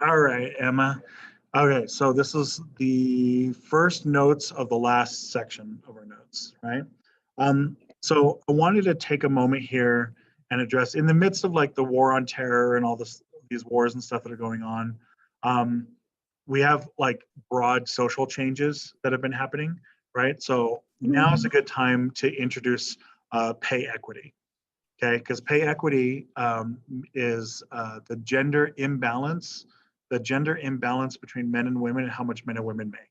All right, Emma. Okay, so this is the first notes of the last section of our notes, right? So I wanted to take a moment here and address, in the midst of like the war on terror and all these wars and stuff that are going on, um, we have like broad social changes that have been happening, right? So now is a good time to introduce pay equity, okay? Because pay equity is the gender imbalance between men and women and how much men and women make.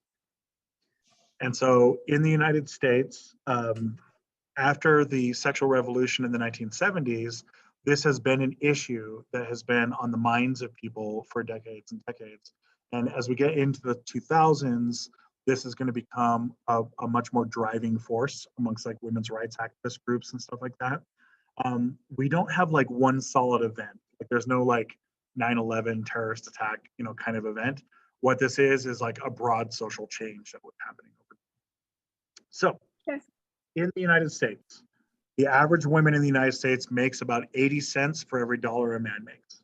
And so in the United States, after the sexual revolution in the 1970s, this has been an issue that has been on the minds of people for decades and decades. And as we get into the 2000s, this is going to become a much more driving force amongst like women's rights activist groups and stuff like that. We don't have like one solid event. Like there's no like 9/11 terrorist attack, kind of event. What this is like a broad social change that was happening over. So Yes. in the United States, the average woman in the United States makes about 80 cents for every dollar a man makes.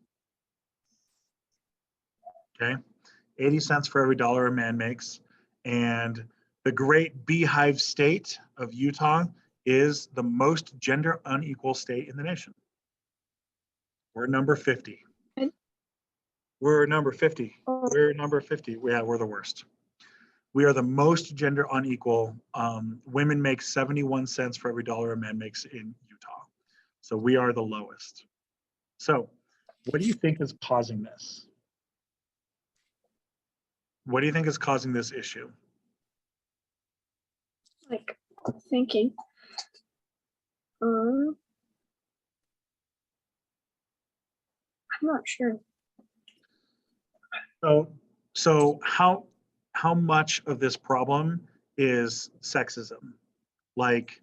Okay, 80 cents for every dollar a man makes. And the great beehive state of Utah is the most gender unequal state in the nation. We're number 50. We're number 50. We're number 50. Yeah, we're the worst. We are the most gender unequal. Women make 71 cents for every dollar a man makes in Utah. So we are the lowest. So what do you think is causing this? What do you think is causing this issue? Like thinking. I'm not sure. So how much of this problem is sexism? Like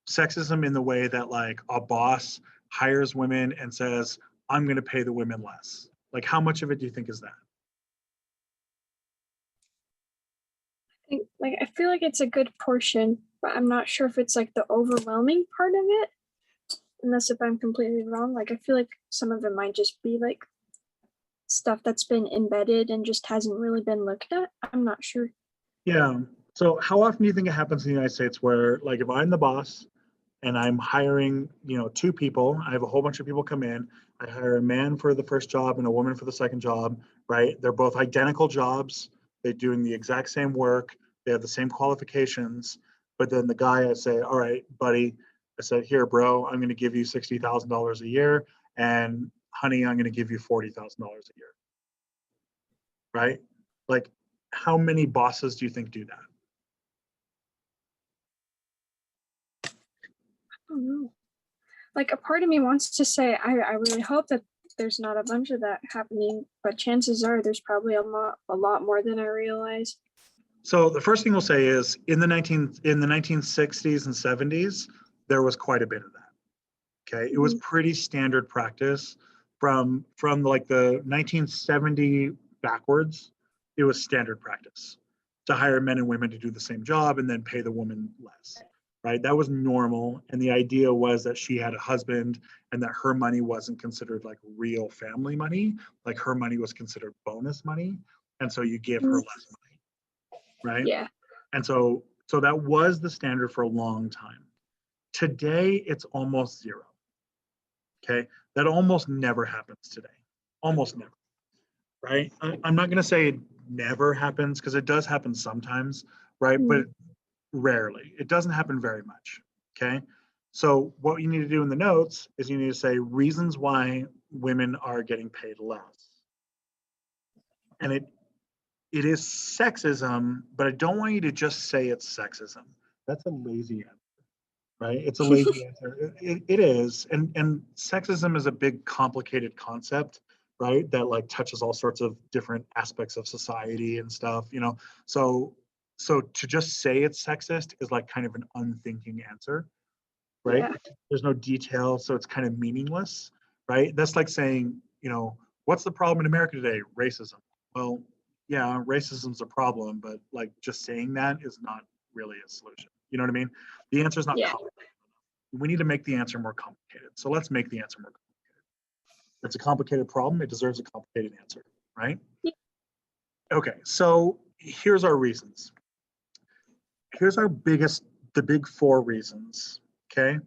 sexism in the way that like a boss hires women and says, I'm going to pay the women less. Like how much of it do you think is that? I feel like it's a good portion, but I'm not sure if it's like the overwhelming part of it. Unless if I'm completely wrong, like I feel like some of it might just be like stuff that's been embedded and just hasn't really been looked at. I'm not sure. Yeah. So how often do you think it happens in the United States where like if I'm the boss and I'm hiring, two people, I have a whole bunch of people come in, I hire a man for the first job and a woman for the second job, right? They're both identical jobs. They're doing the exact same work. They have the same qualifications. But then the guy, I say, all right, buddy, I said, here, bro, I'm going to give you $60,000 a year. And honey, I'm going to give you $40,000 a year. Right? Like, how many bosses do you think do that? I don't know. Like a part of me wants to say, I really hope that there's not a bunch of that happening, but chances are there's probably a lot more than I realize. So the first thing we'll say is in the 1960s and 70s, there was quite a bit of that. Okay, it was pretty standard practice from like the 1970 backwards. It was standard practice to hire men and women to do the same job and then pay the woman less. Right, that was normal, and the idea was that she had a husband and that her money wasn't considered like real family money, like her money was considered bonus money, and so you give her less money, right? Yeah. And so that was the standard for a long time. Today it's almost zero. Okay, that almost never happens today, almost never, right? I'm not going to say it never happens because it does happen sometimes, right? But rarely. It doesn't happen very much. Okay. So what you need to do in the notes is you need to say reasons why women are getting paid less. And it is sexism, but I don't want you to just say it's sexism. That's a lazy answer, right? It's a lazy answer. It is. And sexism is a big complicated concept, right? That like touches all sorts of different aspects of society and stuff, So to just say it's sexist is like kind of an unthinking answer, right? Yeah. There's no detail, so it's kind of meaningless, right? That's like saying, what's the problem in America today? Racism. Well, yeah, racism's a problem, but like just saying that is not really a solution. You know what I mean? The answer is not complicated. We need to make the answer more complicated. So let's make the answer more complicated. It's a complicated problem. It deserves a complicated answer, right? Yeah. Okay, so here's our reasons. Here's the big four reasons, okay?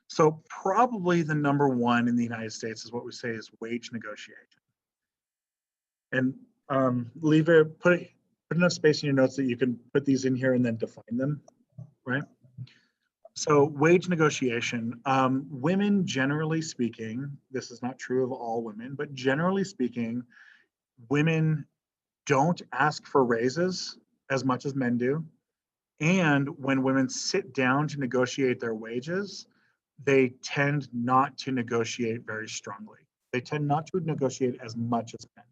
So probably the number one in the United States is what we say is wage negotiation. And put enough space in your notes that you can put these in here and then define them, right? So wage negotiation, women generally speaking, this is not true of all women, but generally speaking, women don't ask for raises as much as men do. And when women sit down to negotiate their wages, they tend not to negotiate very strongly. They tend not to negotiate as much as men,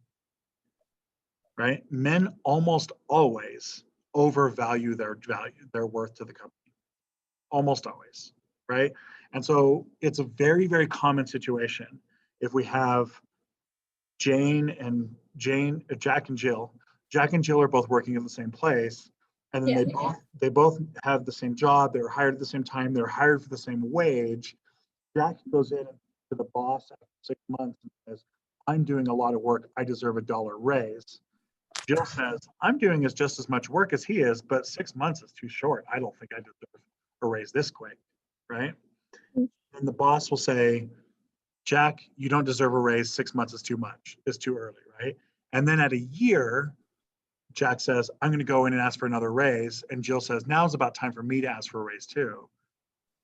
right? Men almost always overvalue their worth to the company, almost always, right? And so it's a very, very common situation if we have Jack and Jill. Jack and Jill are both working in the same place, and then Yeah. they both have the same job. They were hired at the same time. They're hired for the same wage. Jack goes in to the boss after 6 months and says, "I'm doing a lot of work. I deserve a dollar raise." Jill says, "I'm doing just as much work as he is, but 6 months is too short. I don't think I deserve a raise this quick," right? And the boss will say, "Jack, you don't deserve a raise. 6 months is too much. It's too early," right? And then at a year, Jack says, "I'm going to go in and ask for another raise." And Jill says, "Now's about time for me to ask for a raise too."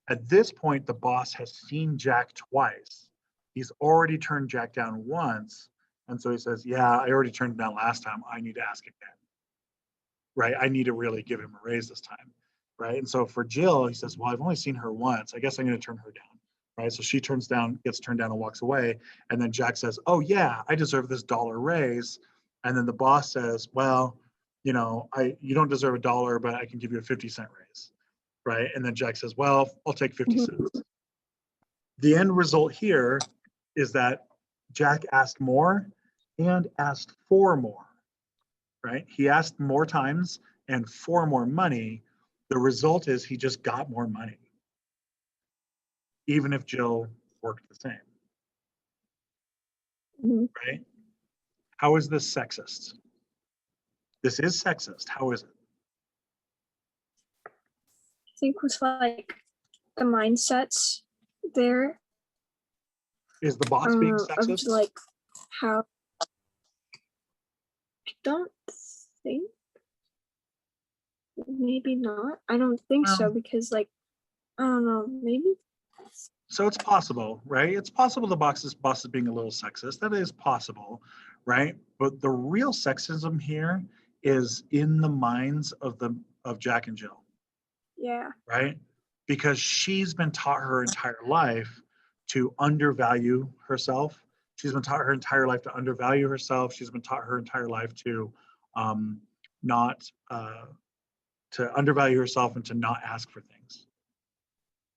At this point, the boss has seen Jack twice. He's already turned Jack down once. And so he says, "Yeah, I already turned him down last time. I need to ask again," right? I need to really give him a raise this time, right? And so for Jill, he says, "Well, I've only seen her once. I guess I'm going to turn her down," right? So she gets turned down and walks away. And then Jack says, "Oh yeah, I deserve this dollar raise." And then the boss says, "Well, you don't deserve a dollar, but I can give you a 50-cent raise," right? And then Jack says, "Well, I'll take 50 cents." The end result here is that Jack asked more and asked for more, right? He asked more times and for more money. The result is he just got more money, even if Jill worked the same, Mhm. right? How is this sexist? This is sexist. How is it? I think with like the mindsets there Is the boss being of sexist? like how I don't think maybe not. I don't think so Well, because like I don't know, maybe so it's possible, right? It's possible the boss is being a little sexist. That is possible, right? But the real sexism here is in the minds of Jack and Jill, yeah. right? Because she's been taught her entire life to undervalue herself. She's been taught her entire life to undervalue herself. She's been taught her entire life to not to undervalue herself and to not ask for things,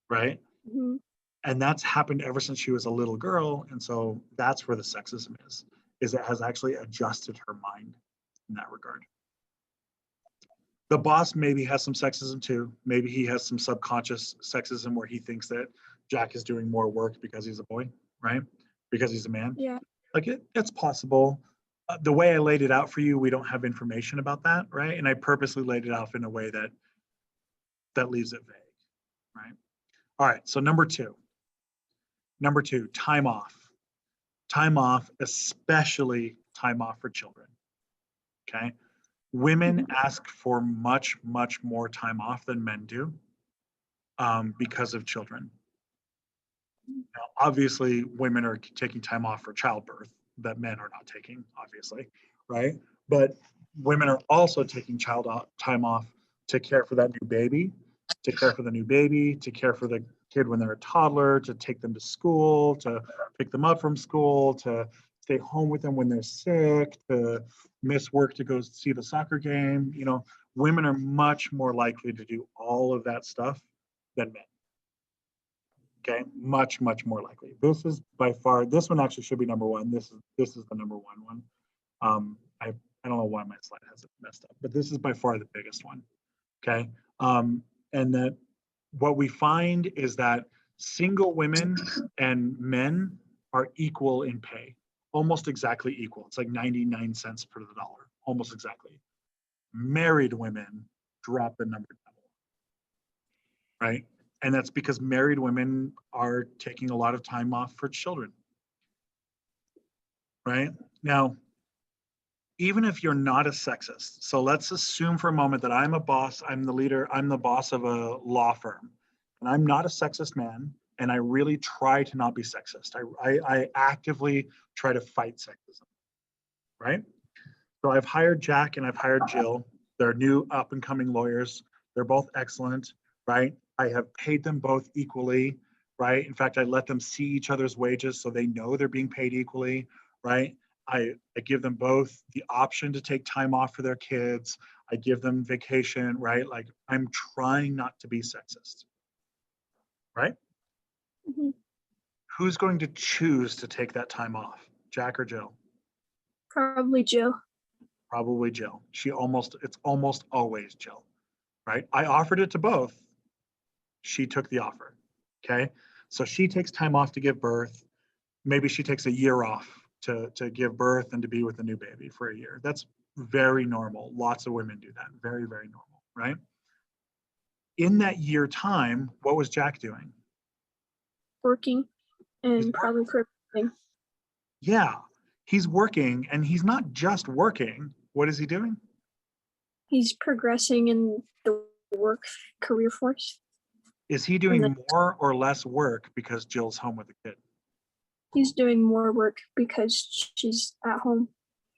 right? Hmm. And that's happened ever since she was a little girl. And so that's where the sexism is it has actually adjusted her mind in that regard. The boss maybe has some sexism too. Maybe he has some subconscious sexism where he thinks that Jack is doing more work because he's a boy, right? Because he's a man. Yeah. Like it's possible. The way I laid it out for you, we don't have information about that, right? And I purposely laid it out in a way that leaves it vague, right? All right. So number two, time off. Time off, especially time off for children. Okay. Women Mhm. ask for much, much more time off than men do because of children. Now, obviously, women are taking time off for childbirth that men are not taking, obviously, right? But women are also taking time off to care for that new baby, to care for the new baby, to care for the kid when they're a toddler, to take them to school, to pick them up from school, to stay home with them when they're sick, to miss work to go see the soccer game. Women are much more likely to do all of that stuff than men. Okay, much, much more likely. This is by far, this one actually should be number one. This is the number one. I don't know why my slide has it messed up, but this is by far the biggest one. Okay. And that what we find is that single women and men are equal in pay. almost exactly equal. It's like 99 cents per the dollar, almost exactly. Married women drop the number double, right? And that's because married women are taking a lot of time off for children, right? Now, even if you're not a sexist, so let's assume for a moment that I'm a boss, I'm the leader, I'm the boss of a law firm, and I'm not a sexist man, and I really try to not be sexist. I actively try to fight sexism, right? So I've hired Jack and I've hired Jill. They're new up and coming lawyers. They're both excellent, right? I have paid them both equally, right? In fact, I let them see each other's wages so they know they're being paid equally, right? I give them both the option to take time off for their kids. I give them vacation, right? Like I'm trying not to be sexist, right? Mhm. Who's going to choose to take that time off, Jack or Jill? Probably Jill. Probably Jill. It's almost always Jill, right? I offered it to both. She took the offer. Okay. So she takes time off to give birth. Maybe she takes a year off to give birth and to be with the new baby for a year. That's very normal. Lots of women do that. Very, very normal, right? In that year time, what was Jack doing? Working He's and working. probably progressing. Yeah. He's working and he's not just working. What is he doing? He's progressing in the work career force. Is he And doing then more or less work because Jill's home with the kid? he's doing more work because she's at home.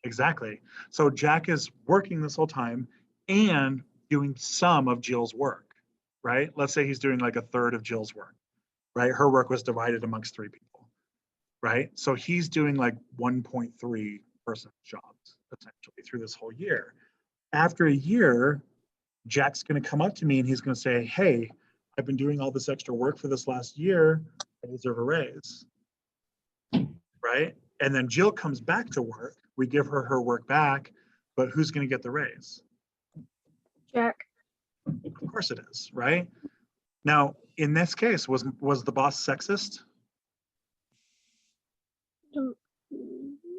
Exactly. So Jack is working this whole time and doing some of Jill's work, right? Let's say he's doing like a third of Jill's work, right? Her work was divided amongst three people, right? So he's doing like 1.3 person jobs essentially through this whole year. After a year, Jack's going to come up to me and he's going to say, "Hey, I've been doing all this extra work for this last year. I deserve a raise." Right? And then Jill comes back to work. We give her her work back, but who's going to get the raise? Jack. Of course it is, right? Now, in this case, was the boss sexist? Don't-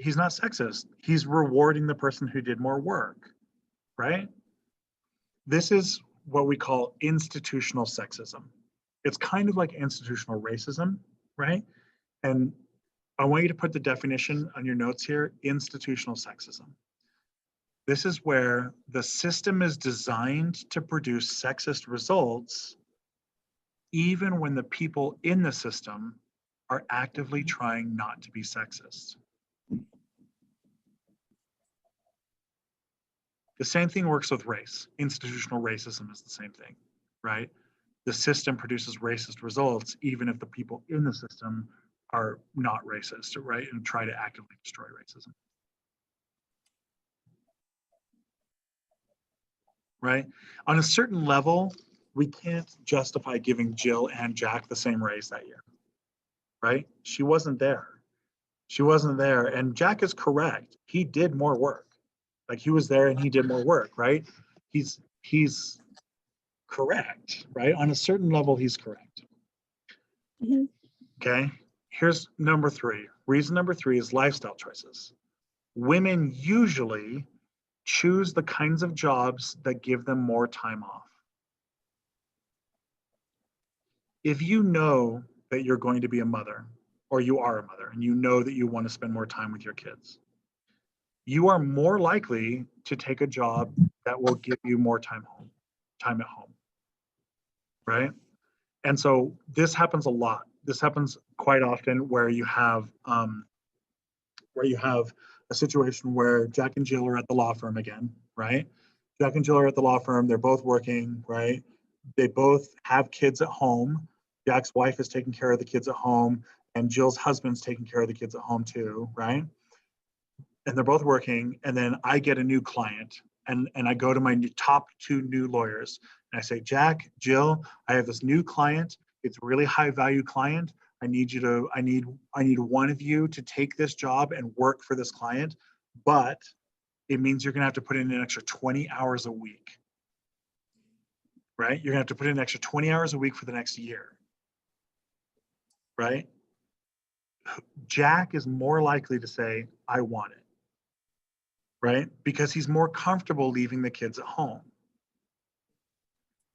He's not sexist. He's rewarding the person who did more work, right? This is what we call institutional sexism. It's kind of like institutional racism, right? And I want you to put the definition on your notes here, institutional sexism. This is where the system is designed to produce sexist results, even when the people in the system are actively trying not to be sexist. The same thing works with race. Institutional racism is the same thing, right? The system produces racist results, even if the people in the system are not racist, right? And try to actively destroy racism. Right? On a certain level, we can't justify giving Jill and Jack the same raise that year, right? She wasn't there. She wasn't there. And Jack is correct. He did more work. Like he was there and he did more work, right? He's correct, right? On a certain level, he's correct. Mhm. Okay. Here's number three. Reason number three is lifestyle choices. Women usually choose the kinds of jobs that give them more time off. If you know that you're going to be a mother or you are a mother and you know that you want to spend more time with your kids, you are more likely to take a job that will give you more time at home, right? And so this happens a lot. This happens quite often where you have a situation where Jack and Jill are at the law firm again, right? Jack and Jill are at the law firm. They're both working, right? They both have kids at home. Jack's wife is taking care of the kids at home, and Jill's husband's taking care of the kids at home too, right? And they're both working. And then I get a new client, and I go to my top two new lawyers, and I say, Jack, Jill, I have this new client. It's a really high value client. I need one of you to take this job and work for this client, but it means you're going to have to put in an extra 20 hours a week, right? You're going to have to put in an extra 20 hours a week for the next year, right? Jack is more likely to say, I want it, right? Because he's more comfortable leaving the kids at home.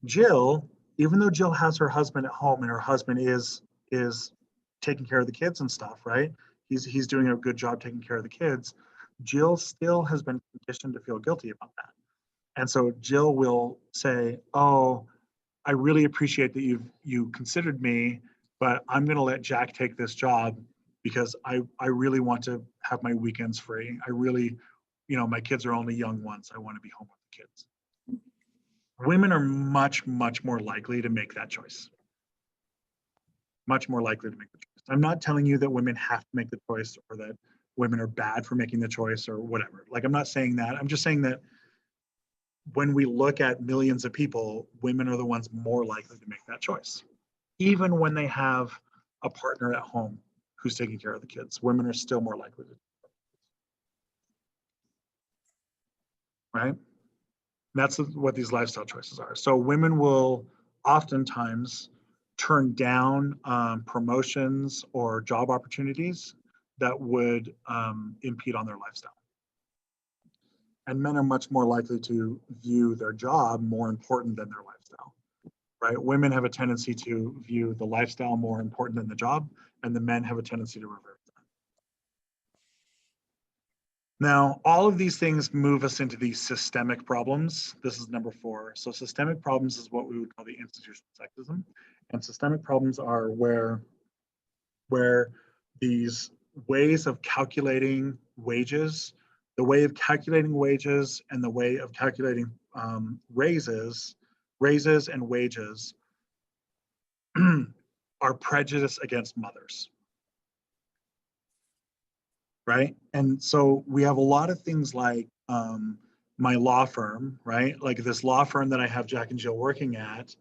Jill, even though Jill has her husband at home and her husband is taking care of the kids and stuff, right? He's doing a good job taking care of the kids. Jill still has been conditioned to feel guilty about that. And so Jill will say, "Oh, I really appreciate that you considered me, but I'm going to let Jack take this job because I really want to have my weekends free. I really, my kids are only young ones. I want to be home with the kids." Women are much, much more likely to make that choice. Much more likely to make the choice. I'm not telling you that women have to make the choice or that women are bad for making the choice or whatever. Like, I'm not saying that. I'm just saying that when we look at millions of people, women are the ones more likely to make that choice. Even when they have a partner at home who's taking care of the kids, women are still more likely to. Right? That's what these lifestyle choices are. So women will oftentimes turn down promotions or job opportunities that would impede on their lifestyle. And men are much more likely to view their job more important than their lifestyle, right? Women have a tendency to view the lifestyle more important than the job, and the men have a tendency to reverse that. Now, all of these things move us into these systemic problems. This is number 4. So systemic problems is what we would call the institutional sexism. And systemic problems are where these ways of calculating wages, the way of calculating wages and the way of calculating raises and wages are prejudice against mothers. Right? And so we have a lot of things like my law firm, right? Like this law firm that I have Jack and Jill working at,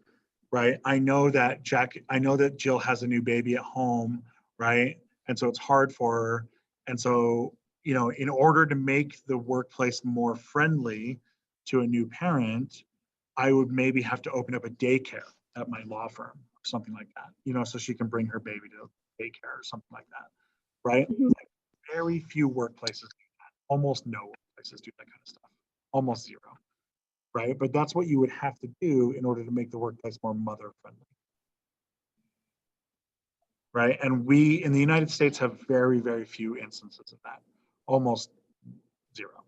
right? I know that Jill has a new baby at home, right? And so it's hard for her. And so, in order to make the workplace more friendly to a new parent, I would maybe have to open up a daycare at my law firm or something like that, so she can bring her baby to daycare or something like that, right? Mhm. Very few workplaces do that. Almost no workplaces do that kind of stuff. Almost zero, right? But that's what you would have to do in order to make the workplace more mother friendly, right? And we in the United States have very, very few instances of that. Almost zero,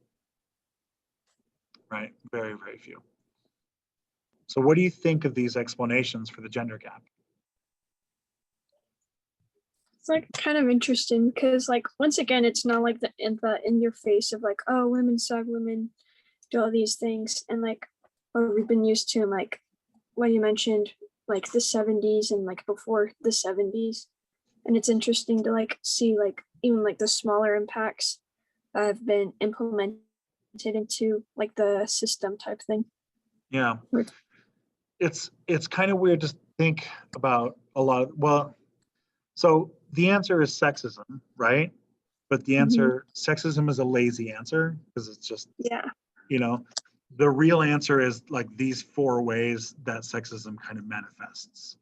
right? Very, very few. So what do you think of these explanations for the gender gap? It's like kind of interesting because like once again it's not like the in your face of like, oh, women suck, women do all these things, and like what we've been used to, like what you mentioned, like the 70s and like before the 70s. And it's interesting to like see like even like the smaller impacts that have been implemented into like the system type thing. Yeah, Or- it's kind of weird to think about a lot of, well, so the answer is sexism, right? But the Mhm. answer, sexism is a lazy answer because it's just, Yeah. the real answer is like these 4 ways that sexism kind of manifests,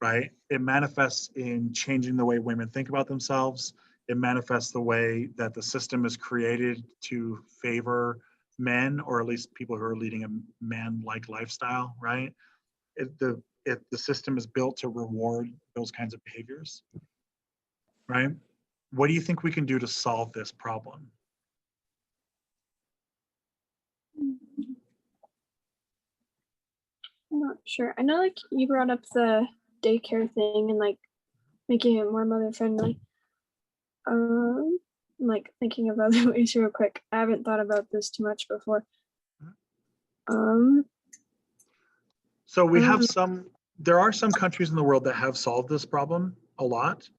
right? It manifests in changing the way women think about themselves. It manifests the way that the system is created to favor men, or at least people who are leading a man-like lifestyle, right? The system is built to reward those kinds of behaviors, right? What do you think we can do to solve this problem? I'm not sure. I know like you brought up the daycare thing and like making it more mother friendly. I'm like thinking of other ways real quick. I haven't thought about this too much before. Um, So I we don't have know. there are some countries in the world that have solved this problem a lot,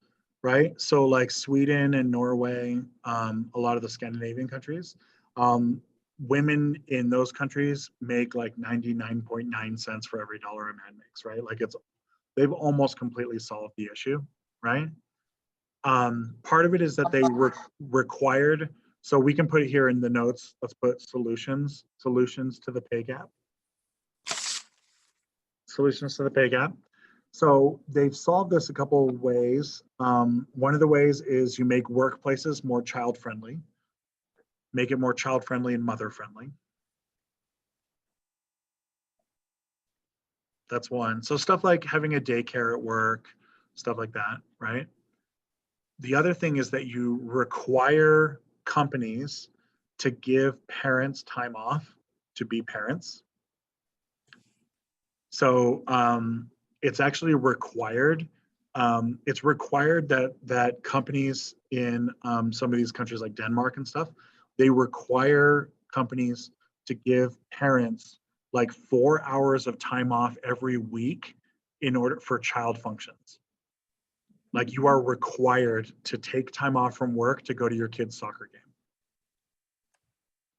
right? So like Sweden and Norway, a lot of the Scandinavian countries, um, women in those countries make like 99.9 cents for every dollar a man makes, right? Like they've almost completely solved the issue, right? Part of it is that they were required, so we can put it here in the notes, let's put solutions to the pay gap. Solutions to the pay gap. So they've solved this a couple of ways. One of the ways is you make workplaces more child friendly, make it more child friendly and mother friendly. That's one. So stuff like having a daycare at work, stuff like that, right? The other thing is that you require companies to give parents time off to be parents. So it's actually required. It's required that companies in some of these countries like Denmark and stuff, they require companies to give parents like 4 hours of time off every week in order for child functions. Like you are required to take time off from work to go to your kid's soccer game.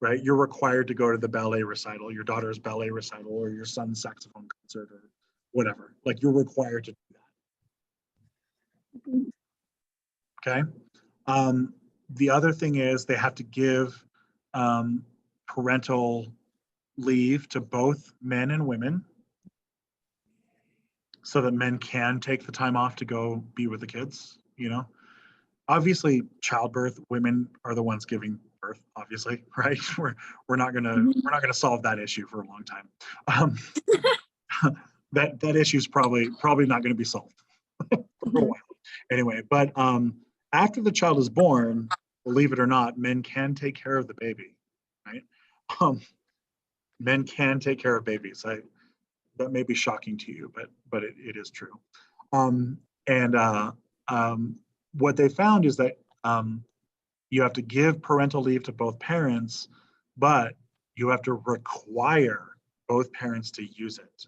Right? You're required to go to the ballet recital, your daughter's ballet recital, or your son's saxophone concert, or whatever. Like you're required to do that. Okay. The other thing is they have to give parental leave to both men and women so that men can take the time off to go be with the kids, you know. Obviously, childbirth, women are the ones giving birth, obviously, right? We're not gonna solve that issue for a long time. That issue is probably not going to be solved for a while. Anyway, but after the child is born, believe it or not, men can take care of the baby, right? Men can take care of babies. That may be shocking to you, but it is true. And what they found is that you have to give parental leave to both parents, but you have to require both parents to use it.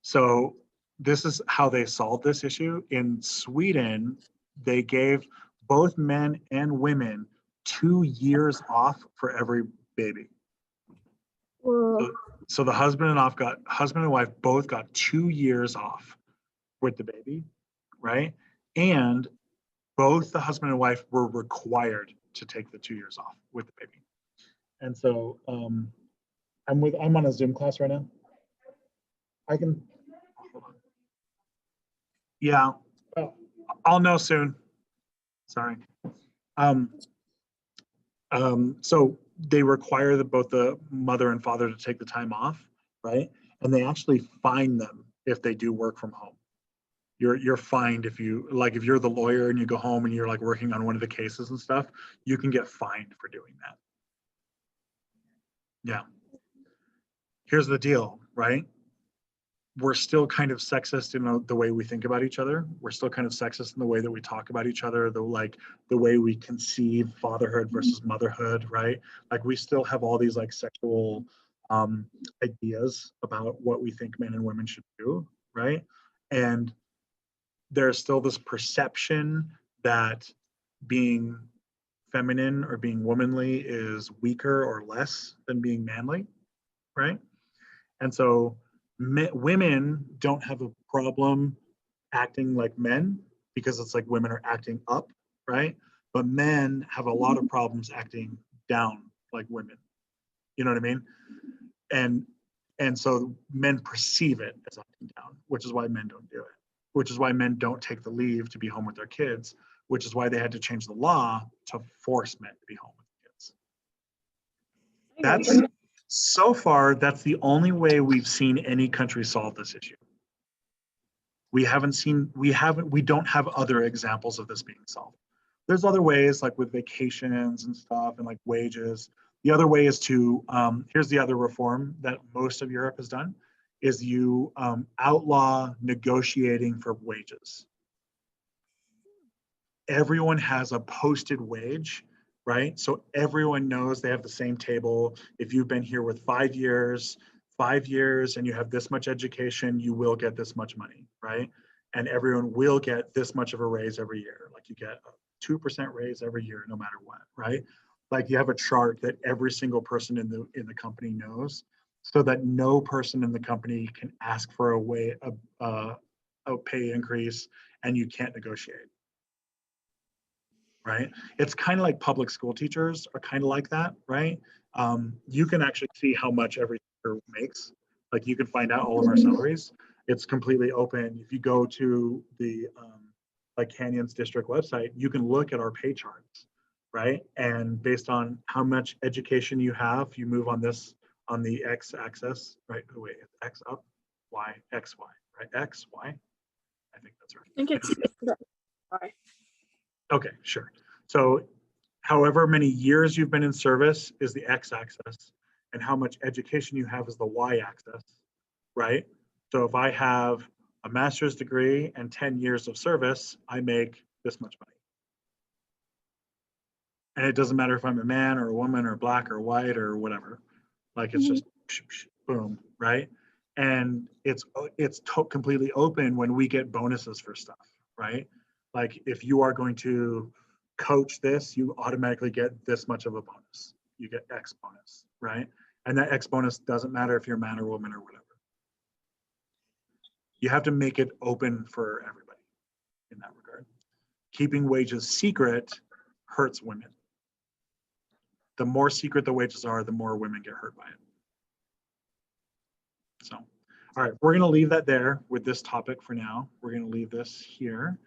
So this is how they solved this issue. In Sweden, they gave both men and women 2 years off for every baby. So the husband and wife both got 2 years off with the baby, right? And both the husband and wife were required to take the 2 years off with the baby. And so I'm on a Zoom class right now. I can, hold on. Yeah, I'll know soon. Sorry. So they require both the mother and father to take the time off, right? And they actually fine them if they do work from home. You're fined if you're the lawyer and you go home and you're like working on one of the cases and stuff, you can get fined for doing that. Yeah. Here's the deal, right? We're still kind of sexist in the way we think about each other. We're still kind of sexist in the way that we talk about each other, the way we conceive fatherhood versus motherhood, right? Like we still have all these like sexual ideas about what we think men and women should do, right? And there's still this perception that being feminine or being womanly is weaker or less than being manly, right? And so women don't have a problem acting like men because it's like women are acting up, right? But men have a lot of problems acting down like women. You know what I mean? And so men perceive it as acting down, which is why men don't do it, which is why men don't take the leave to be home with their kids, which is why they had to change the law to force men to be home with kids. So far, that's the only way we've seen any country solve this issue. We don't have other examples of this being solved. There's other ways like with vacations and stuff and like wages. The other way is to, here's the other reform that most of Europe has done, is you outlaw negotiating for wages. Everyone has a posted wage, right? So everyone knows they have the same table. If you've been here with 5 years, and you have this much education, you will get this much money, right? And everyone will get this much of a raise every year. Like you get a 2% raise every year, no matter what, right? Like you have a chart that every single person in the company knows, so that no person in the company can ask for a pay increase and you can't negotiate. Right? It's kind of like public school teachers are kind of like that, right? You can actually see how much every teacher makes. Like you can find out all of our salaries. It's completely open. If you go to the like Canyons District website, you can look at our pay charts, right? And based on how much education you have, you move on this on the X axis, right? Oh, wait, X up, Y, X, Y, right? X, Y. I think that's right. I think it's why. Okay, sure. So however many years you've been in service is the X axis, and how much education you have is the Y axis, right? So if I have a master's degree and 10 years of service, I make this much money. And it doesn't matter if I'm a man or a woman or black or white or whatever. Like it's just boom, right? And it's completely open when we get bonuses for stuff, right? Like if you are going to coach this, you automatically get this much of a bonus. You get X bonus, right? And that X bonus doesn't matter if you're a man or woman or whatever. You have to make it open for everybody in that regard. Keeping wages secret hurts women. The more secret the wages are, the more women get hurt by it. So, all right, we're going to leave that there with this topic for now. We're going to leave this here.